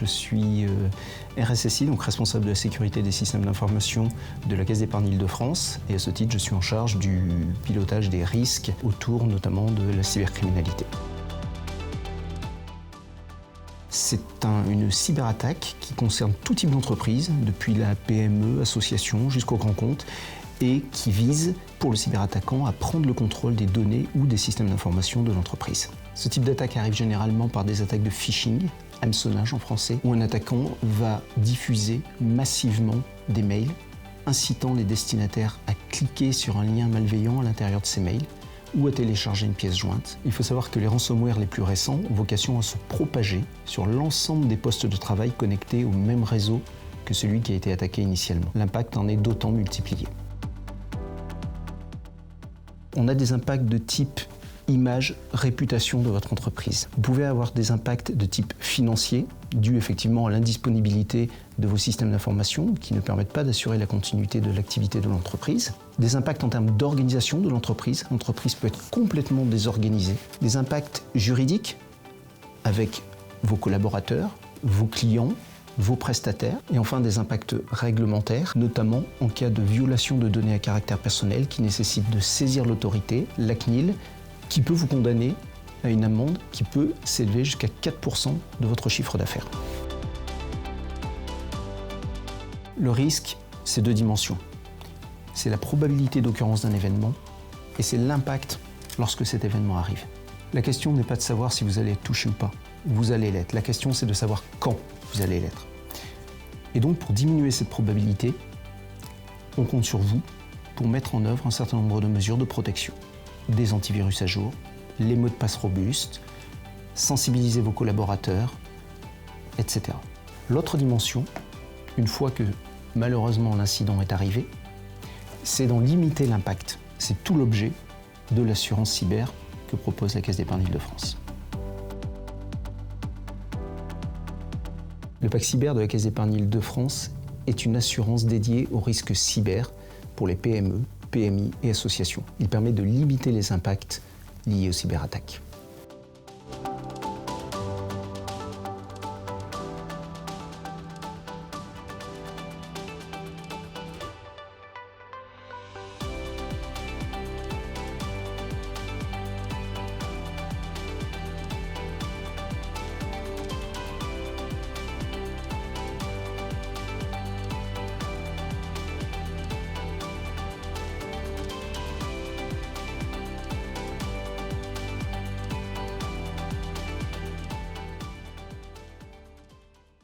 Je suis RSSI, donc responsable de la sécurité des systèmes d'information de la Caisse d'épargne Île-de-France. Et à ce titre, je suis en charge du pilotage des risques autour notamment de la cybercriminalité. C'est une cyberattaque qui concerne tout type d'entreprise, depuis la PME, association, jusqu'au grand compte, et qui vise, pour le cyberattaquant, à prendre le contrôle des données ou des systèmes d'information de l'entreprise. Ce type d'attaque arrive généralement par des attaques de phishing, hameçonnage en français, où un attaquant va diffuser massivement des mails, incitant les destinataires à cliquer sur un lien malveillant à l'intérieur de ces mails, ou à télécharger une pièce jointe. Il faut savoir que les ransomware les plus récents ont vocation à se propager sur l'ensemble des postes de travail connectés au même réseau que celui qui a été attaqué initialement. L'impact en est d'autant multiplié. On a des impacts de type image, réputation de votre entreprise. Vous pouvez avoir des impacts de type financier, dus effectivement à l'indisponibilité de vos systèmes d'information qui ne permettent pas d'assurer la continuité de l'activité de l'entreprise. Des impacts en termes d'organisation de l'entreprise. L'entreprise peut être complètement désorganisée. Des impacts juridiques avec vos collaborateurs, vos clients, vos prestataires. Et enfin des impacts réglementaires, notamment en cas de violation de données à caractère personnel qui nécessite de saisir l'autorité, la CNIL, qui peut vous condamner à une amende qui peut s'élever jusqu'à 4% de votre chiffre d'affaires. Le risque, c'est deux dimensions. C'est la probabilité d'occurrence d'un événement et c'est l'impact lorsque cet événement arrive. La question n'est pas de savoir si vous allez être touché ou pas. Vous allez l'être. La question, c'est de savoir quand vous allez l'être. Et donc, pour diminuer cette probabilité, on compte sur vous pour mettre en œuvre un certain nombre de mesures de protection. Des antivirus à jour, les mots de passe robustes, sensibiliser vos collaborateurs, etc. L'autre dimension, une fois que malheureusement l'incident est arrivé, c'est d'en limiter l'impact. C'est tout l'objet de l'assurance cyber que propose la Caisse d'épargne Île-de-France. Le pack cyber de la Caisse d'épargne Île-de-France est une assurance dédiée aux risques cyber pour les PME, PMI et associations. Il permet de limiter les impacts liés aux cyberattaques.